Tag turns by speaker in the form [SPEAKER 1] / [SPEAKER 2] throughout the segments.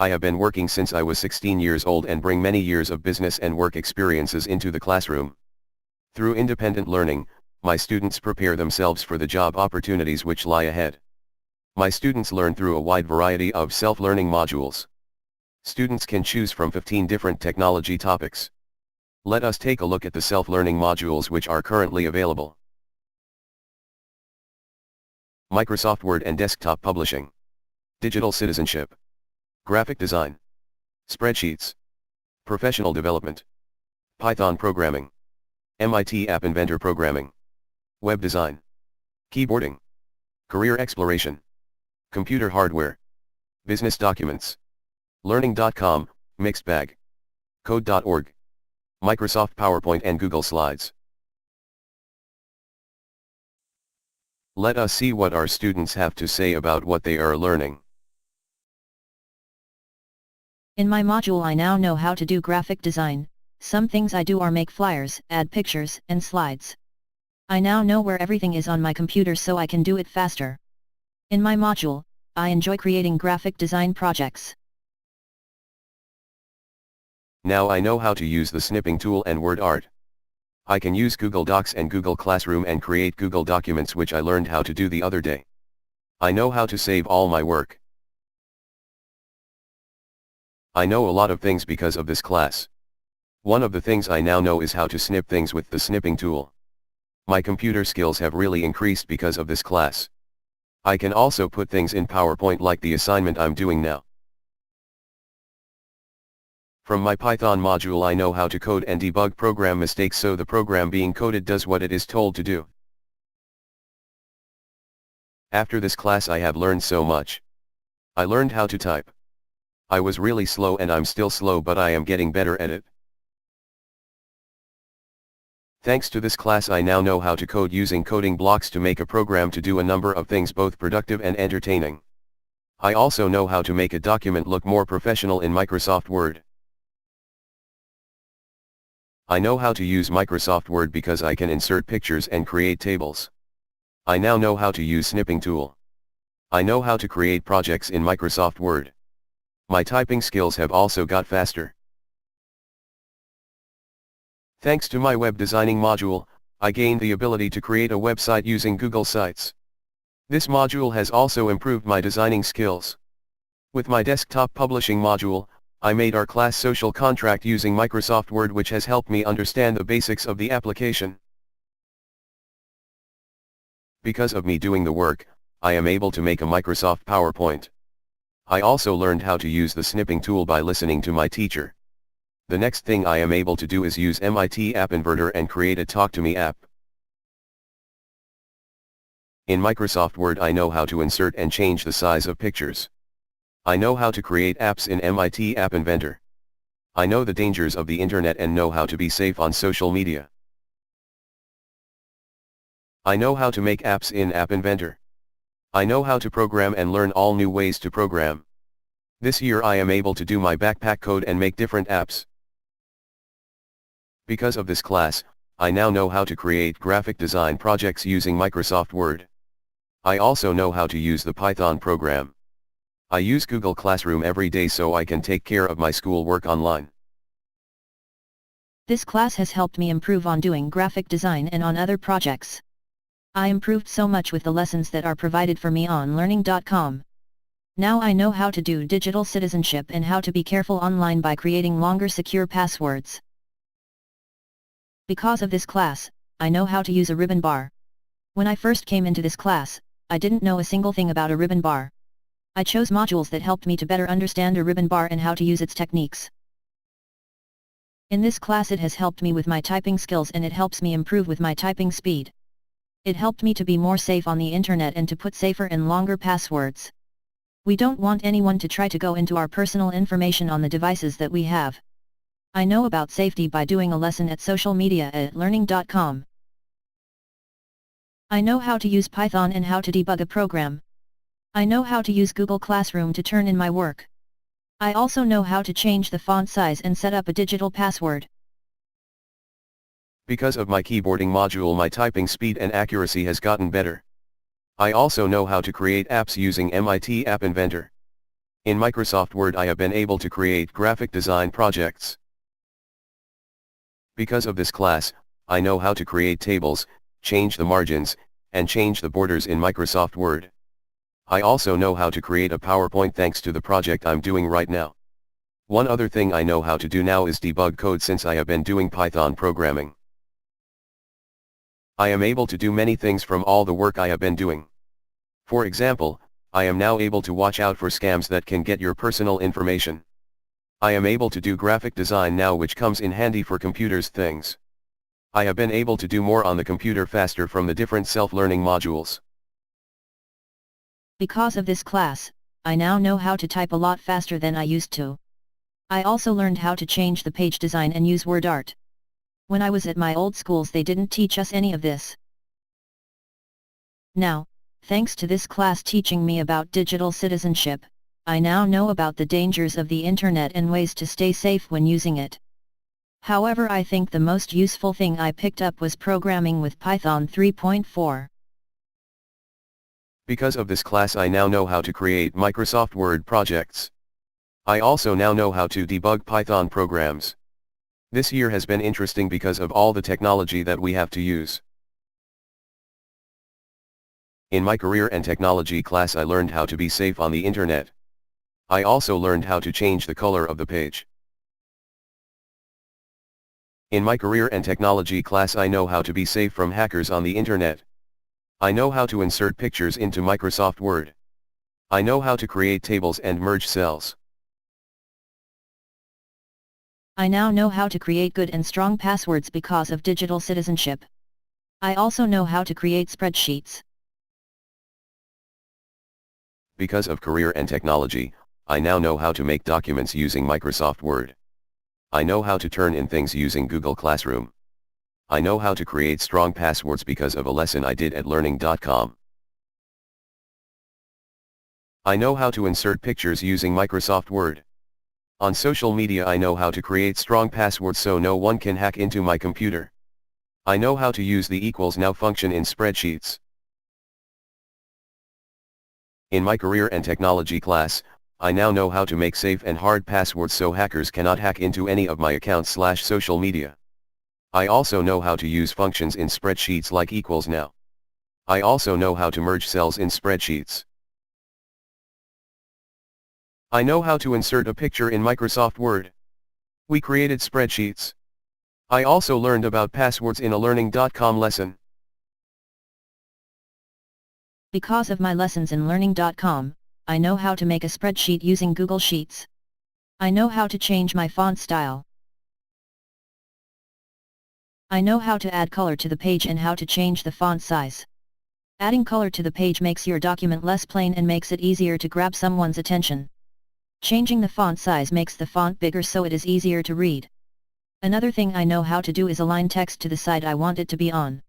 [SPEAKER 1] I have been working since I was 16 years old and bring many years of business and work experiences into the classroom. Through independent learning, my students prepare themselves for the job opportunities which lie ahead. My students learn through a wide variety of self-learning modules. Students can choose from 15 different technology topics. Let us take a look at the self-learning modules which are currently available. Microsoft Word and Desktop Publishing, Digital Citizenship, Graphic Design, Spreadsheets, Professional Development, Python Programming, MIT App Inventor Programming, Web Design, Keyboarding, Career Exploration, Computer Hardware, Business Documents, Learning.com, Mixed Bag, Code.org, Microsoft PowerPoint and Google Slides. Let us see what our students have to say about what they are learning.
[SPEAKER 2] In my module I now know how to do graphic design. Some things I do are make flyers, add pictures, and slides. I now know where everything is on my computer so I can do it faster. In my module, I enjoy creating graphic design projects.
[SPEAKER 1] Now I know how to use the snipping tool and word art. I can use Google Docs and Google Classroom and create Google Documents which I learned how to do the other day. I know how to save all my work. I know a lot of things because of this class. One of the things I now know is how to snip things with the snipping tool. My computer skills have really increased because of this class. I can also put things in PowerPoint like the assignment I'm doing now. From my Python module I know how to code and debug program mistakes so the program being coded does what it is told to do. After this class I have learned so much. I learned how to type. I was really slow and I'm still slow but I am getting better at it. Thanks to this class I now know how to code using coding blocks to make a program to do a number of things both productive and entertaining. I also know how to make a document look more professional in Microsoft Word. I know how to use Microsoft Word because I can insert pictures and create tables. I now know how to use snipping tool. I know how to create projects in Microsoft Word. My typing skills have also got faster. Thanks to my web designing module, I gained the ability to create a website using Google Sites. This module has also improved my designing skills. With my desktop publishing module, I made our class social contract using Microsoft Word which has helped me understand the basics of the application. Because of me doing the work, I am able to make a Microsoft PowerPoint. I also learned how to use the snipping tool by listening to my teacher. The next thing I am able to do is use MIT App Inventor and create a Talk to Me app. In Microsoft Word I know how to insert and change the size of pictures. I know how to create apps in MIT App Inventor. I know the dangers of the internet and know how to be safe on social media. I know how to make apps in App Inventor. I know how to program and learn all new ways to program. This year I am able to do my backpack code and make different apps. Because of this class, I now know how to create graphic design projects using Microsoft Word. I also know how to use the Python program. I use Google Classroom every day so I can take care of my school work online.
[SPEAKER 2] This class has helped me improve on doing graphic design and on other projects. I improved so much with the lessons that are provided for me on Learning.com. Now I know how to do digital citizenship and how to be careful online by creating longer secure passwords. Because of this class, I know how to use a ribbon bar. When I first came into this class, I didn't know a single thing about a ribbon bar. I chose modules that helped me to better understand a ribbon bar and how to use its techniques. In this class it has helped me with my typing skills and it helps me improve with my typing speed. It helped me to be more safe on the internet and to put safer and longer passwords. We don't want anyone to try to go into our personal information on the devices that we have. I know about safety by doing a lesson at social media at Learning.com. I know how to use Python and how to debug a program. I know how to use Google Classroom to turn in my work. I also know how to change the font size and set up a digital password.
[SPEAKER 1] Because of my keyboarding module my typing speed and accuracy has gotten better. I also know how to create apps using MIT App Inventor. In Microsoft Word I have been able to create graphic design projects. Because of this class, I know how to create tables, change the margins, and change the borders in Microsoft Word. I also know how to create a PowerPoint thanks to the project I'm doing right now. One other thing I know how to do now is debug code since I have been doing Python programming. I am able to do many things from all the work I have been doing. For example, I am now able to watch out for scams that can get your personal information. I am able to do graphic design now, which comes in handy for computers things. I have been able to do more on the computer faster from the different self-learning modules.
[SPEAKER 2] Because of this class, I now know how to type a lot faster than I used to. I also learned how to change the page design and use word art. When I was at my old schools they didn't teach us any of this. Now, thanks to this class teaching me about digital citizenship, I now know about the dangers of the internet and ways to stay safe when using it. However, I think the most useful thing I picked up was programming with Python 3.4.
[SPEAKER 1] Because of this class I now know how to create Microsoft Word projects. I also now know how to debug Python programs. This year has been interesting because of all the technology that we have to use. In my career and technology class I learned how to be safe on the internet. I also learned how to change the color of the page. In my career and technology class I know how to be safe from hackers on the internet. I know how to insert pictures into Microsoft Word. I know how to create tables and merge cells.
[SPEAKER 2] I now know how to create good and strong passwords because of digital citizenship. I also know how to create spreadsheets.
[SPEAKER 1] Because of career and technology, I now know how to make documents using Microsoft Word. I know how to turn in things using Google Classroom. I know how to create strong passwords because of a lesson I did at learning.com. I know how to insert pictures using Microsoft Word. On social media I know how to create strong passwords so no one can hack into my computer. I know how to use the equals now function in spreadsheets. In my career and technology class, I now know how to make safe and hard passwords so hackers cannot hack into any of my accounts/social media. I also know how to use functions in spreadsheets like equals now. I also know how to merge cells in spreadsheets. I know how to insert a picture in Microsoft Word. We created spreadsheets. I also learned about passwords in a learning.com lesson.
[SPEAKER 2] Because of my lessons in learning.com, I know how to make a spreadsheet using Google Sheets. I know how to change my font style. I know how to add color to the page and how to change the font size. Adding color to the page makes your document less plain and makes it easier to grab someone's attention. Changing the font size makes the font bigger so it is easier to read. Another thing I know how to do is align text to the side I want it to be on.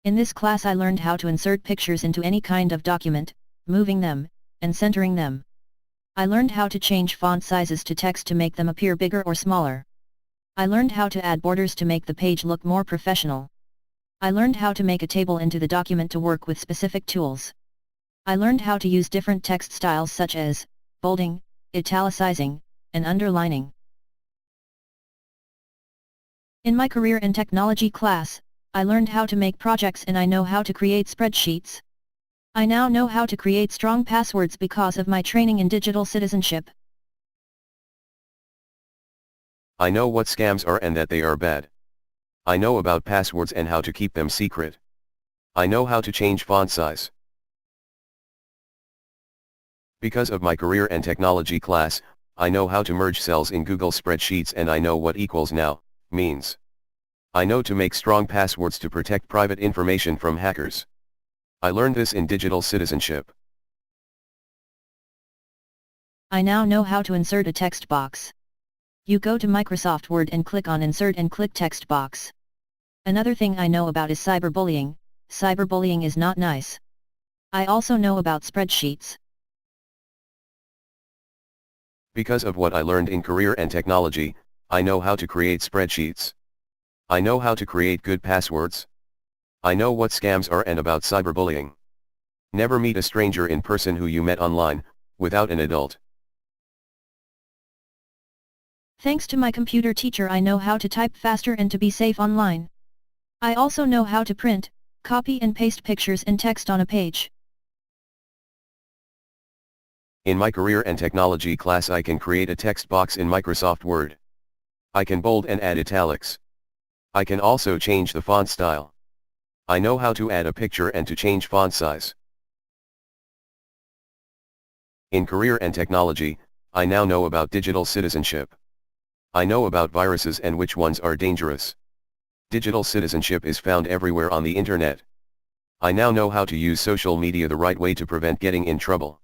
[SPEAKER 2] In this class I learned how to insert pictures into any kind of document, moving them, and centering them. I learned how to change font sizes to text to make them appear bigger or smaller. I learned how to add borders to make the page look more professional. I learned how to make a table into the document to work with specific tools. I learned how to use different text styles such as bolding, italicizing, and underlining. In my career and technology class, I learned how to make projects and I know how to create spreadsheets. I now know how to create strong passwords because of my training in digital citizenship.
[SPEAKER 1] I know what scams are and that they are bad. I know about passwords and how to keep them secret. I know how to change font size. Because of my career and technology class, I know how to merge cells in Google Spreadsheets and I know what equals now means. I know to make strong passwords to protect private information from hackers. I learned this in digital citizenship.
[SPEAKER 2] I now know how to insert a text box. You go to Microsoft Word and click on Insert and click Text Box. Another thing I know about is cyberbullying. Cyberbullying is not nice. I also know about spreadsheets.
[SPEAKER 1] Because of what I learned in career and technology, I know how to create spreadsheets. I know how to create good passwords. I know what scams are and about cyberbullying. Never meet a stranger in person who you met online, without an adult.
[SPEAKER 2] Thanks to my computer teacher, I know how to type faster and to be safe online. I also know how to print, copy and paste pictures and text on a page.
[SPEAKER 1] In my career and technology class, I can create a text box in Microsoft Word. I can bold and add italics. I can also change the font style. I know how to add a picture and to change font size. In career and technology, I now know about digital citizenship. I know about viruses and which ones are dangerous. Digital citizenship is found everywhere on the internet. I now know how to use social media the right way to prevent getting in trouble.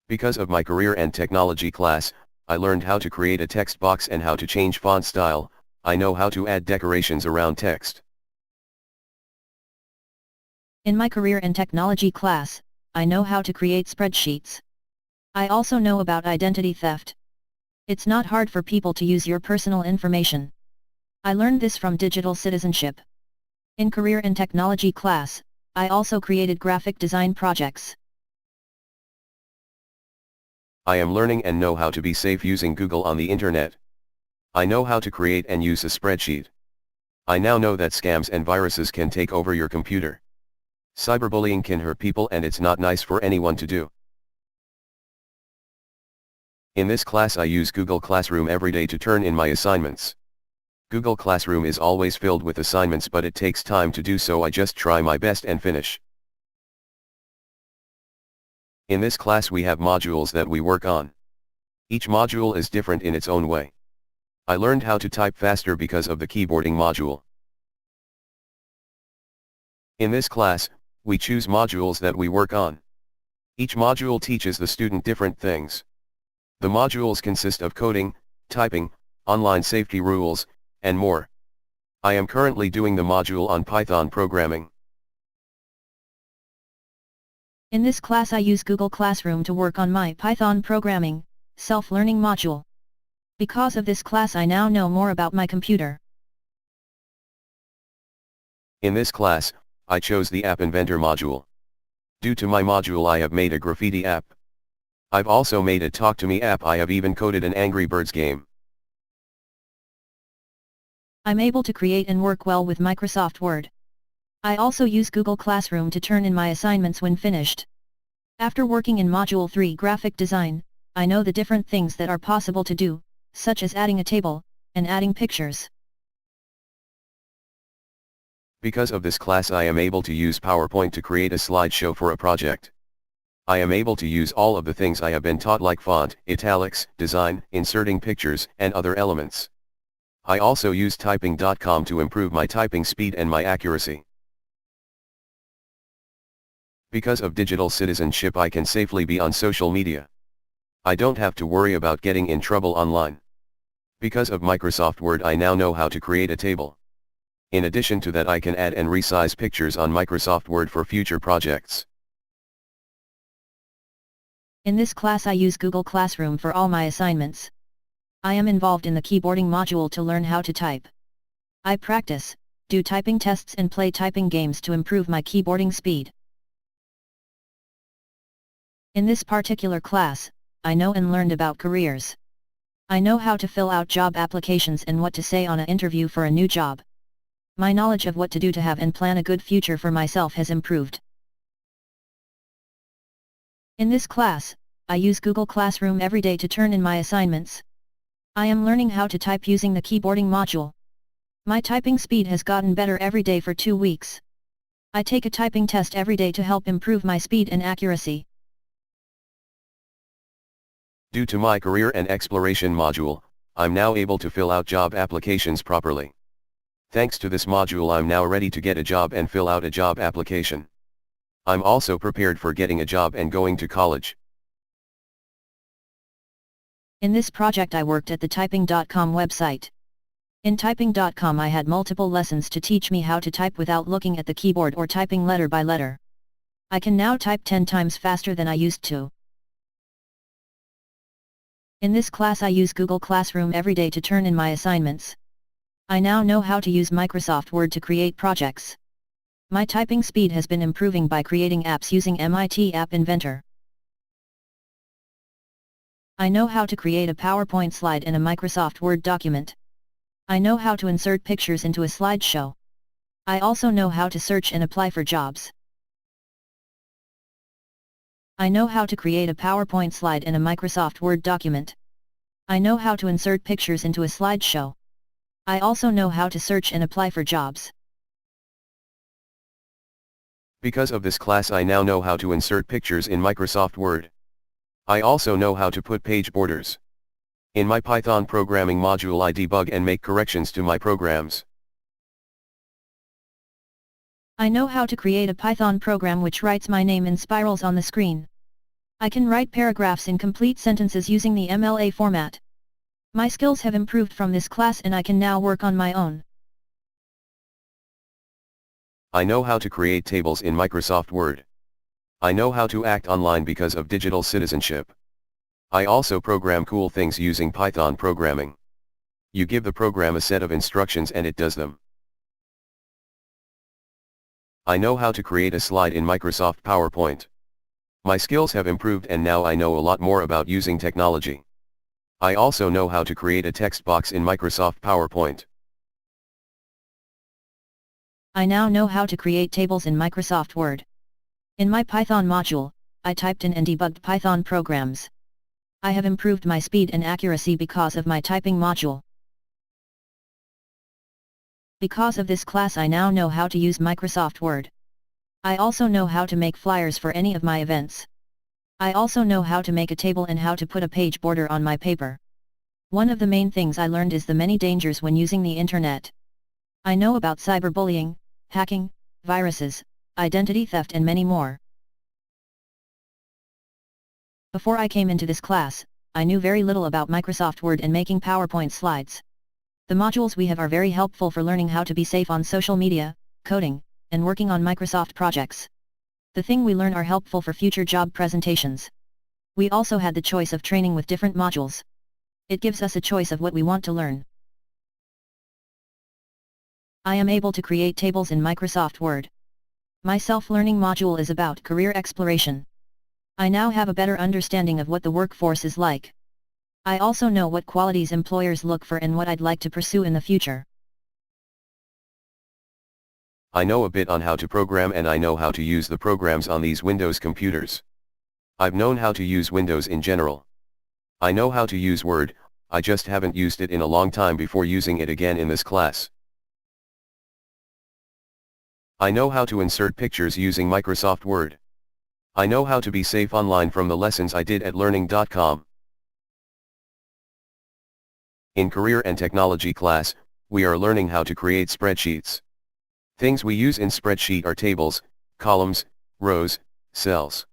[SPEAKER 1] Because of my career and technology class, I learned how to create a text box and how to change font style. I know how to add decorations around text.
[SPEAKER 2] In my career and technology class, I know how to create spreadsheets. I also know about identity theft. It's not hard for people to use your personal information. I learned this from digital citizenship. In career and technology class, I also created graphic design projects.
[SPEAKER 1] I am learning and know how to be safe using Google on the internet. I know how to create and use a spreadsheet. I now know that scams and viruses can take over your computer. Cyberbullying can hurt people and it's not nice for anyone to do. In this class, I use Google Classroom every day to turn in my assignments. Google Classroom is always filled with assignments, but it takes time to do, so I just try my best and finish. In this class we have modules that we work on. Each module is different in its own way. I learned how to type faster because of the keyboarding module. In this class, we choose modules that we work on. Each module teaches the student different things. The modules consist of coding, typing, online safety rules, and more. I am currently doing the module on Python programming.
[SPEAKER 2] In this class I use Google Classroom to work on my Python programming, self-learning module. Because of this class I now know more about my computer.
[SPEAKER 1] In this class, I chose the App Inventor module. Due to my module I have made a graffiti app. I've also made a Talk to Me app. I have even coded an Angry Birds game.
[SPEAKER 2] I'm able to create and work well with Microsoft Word. I also use Google Classroom to turn in my assignments when finished. After working in Module 3 Graphic Design, I know the different things that are possible to do, such as adding a table, and adding pictures.
[SPEAKER 1] Because of this class I am able to use PowerPoint to create a slideshow for a project. I am able to use all of the things I have been taught, like font, italics, design, inserting pictures, and other elements. I also use typing.com to improve my typing speed and my accuracy. Because of digital citizenship I can safely be on social media. I don't have to worry about getting in trouble online. Because of Microsoft Word I now know how to create a table. In addition to that I can add and resize pictures on Microsoft Word for future projects.
[SPEAKER 2] In this class I use Google Classroom for all my assignments. I am involved in the keyboarding module to learn how to type. I practice, do typing tests and play typing games to improve my keyboarding speed. In this particular class, I know and learned about careers. I know how to fill out job applications and what to say on an interview for a new job. My knowledge of what to do to have and plan a good future for myself has improved. In this class, I use Google Classroom every day to turn in my assignments. I am learning how to type using the keyboarding module. My typing speed has gotten better every day for 2 weeks. I take a typing test every day to help improve my speed and accuracy.
[SPEAKER 1] Due to my career and exploration module, I'm now able to fill out job applications properly. Thanks to this module I'm now ready to get a job and fill out a job application. I'm also prepared for getting a job and going to college.
[SPEAKER 2] In this project I worked at the typing.com website. In typing.com I had multiple lessons to teach me how to type without looking at the keyboard or typing letter by letter. I can now type 10 times faster than I used to. In this class I use Google Classroom every day to turn in my assignments. I now know how to use Microsoft Word to create projects. My typing speed has been improving by creating apps using MIT App Inventor. I know how to create a PowerPoint slide in a Microsoft Word document. I know how to insert pictures into a slideshow. I also know how to search and apply for jobs. I know how to create a PowerPoint slide in a Microsoft Word document. I know how to insert pictures into a slideshow. I also know how to search and apply for jobs.
[SPEAKER 1] Because of this class I now know how to insert pictures in Microsoft Word. I also know how to put page borders. In my Python programming module I debug and make corrections to my programs.
[SPEAKER 2] I know how to create a Python program which writes my name in spirals on the screen. I can write paragraphs in complete sentences using the MLA format. My skills have improved from this class and I can now work on my own.
[SPEAKER 1] I know how to create tables in Microsoft Word. I know how to act online because of digital citizenship. I also program cool things using Python programming. You give the program a set of instructions and it does them. I know how to create a slide in Microsoft PowerPoint. My skills have improved and now I know a lot more about using technology. I also know how to create a text box in Microsoft PowerPoint.
[SPEAKER 2] I now know how to create tables in Microsoft Word. In my Python module, I typed in and debugged Python programs. I have improved my speed and accuracy because of my typing module. Because of this class I now know how to use Microsoft Word. I also know how to make flyers for any of my events. I also know how to make a table and how to put a page border on my paper. One of the main things I learned is the many dangers when using the internet. I know about cyberbullying, hacking, viruses, identity theft and many more. Before I came into this class, I knew very little about Microsoft Word and making PowerPoint slides. The modules we have are very helpful for learning how to be safe on social media, coding, and working on Microsoft projects. The thing we learn are helpful for future job presentations. We also had the choice of training with different modules. It gives us a choice of what we want to learn. I am able to create tables in Microsoft Word. My self-learning module is about career exploration. I now have a better understanding of what the workforce is like. I also know what qualities employers look for and what I'd like to pursue in the future.
[SPEAKER 1] I know a bit on how to program and I know how to use the programs on these Windows computers. I've known how to use Windows in general. I know how to use Word, I just haven't used it in a long time before using it again in this class. I know how to insert pictures using Microsoft Word. I know how to be safe online from the lessons I did at learning.com. In Career and Technology class, we are learning how to create spreadsheets. Things we use in spreadsheet are tables, columns, rows, cells.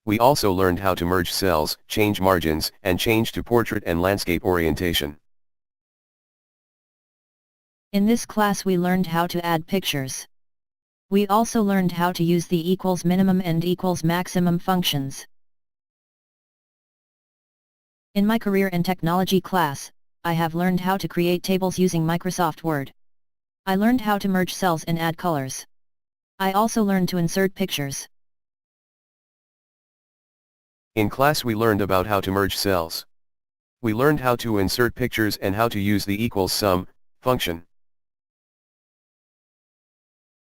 [SPEAKER 1] We also learned how to merge cells, change margins, and change to portrait and landscape orientation.
[SPEAKER 2] In this class we learned how to add pictures. We also learned how to use the equals minimum and equals maximum functions. In my Career and Technology class, I have learned how to create tables using Microsoft Word. I learned how to merge cells and add colors. I also learned to insert pictures.
[SPEAKER 1] In class we learned about how to merge cells. We learned how to insert pictures and how to use the equals sum function.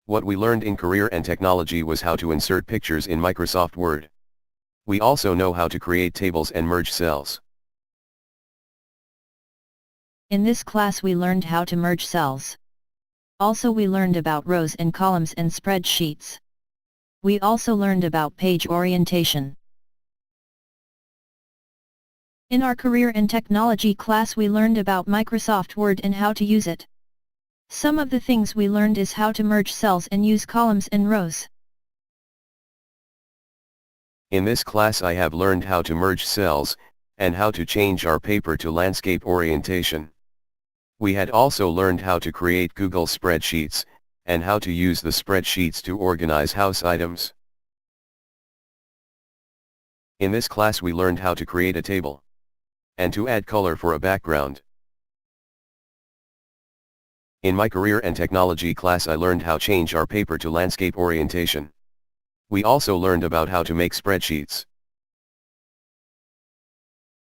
[SPEAKER 1] What we learned in Career and Technology was how to insert pictures in Microsoft Word. We also know how to create tables and merge cells.
[SPEAKER 2] In this class we learned how to merge cells. Also we learned about rows and columns and spreadsheets. We also learned about page orientation. In our Career and Technology class we learned about Microsoft Word and how to use it. Some of the things we learned is how to merge cells and use columns and rows.
[SPEAKER 1] In this class I have learned how to merge cells, and how to change our paper to landscape orientation. We had also learned how to create Google spreadsheets, and how to use the spreadsheets to organize house items. In this class we learned how to create a table, and to add color for a background. In my career and technology class I learned how to change our paper to landscape orientation. We also learned about how to make spreadsheets.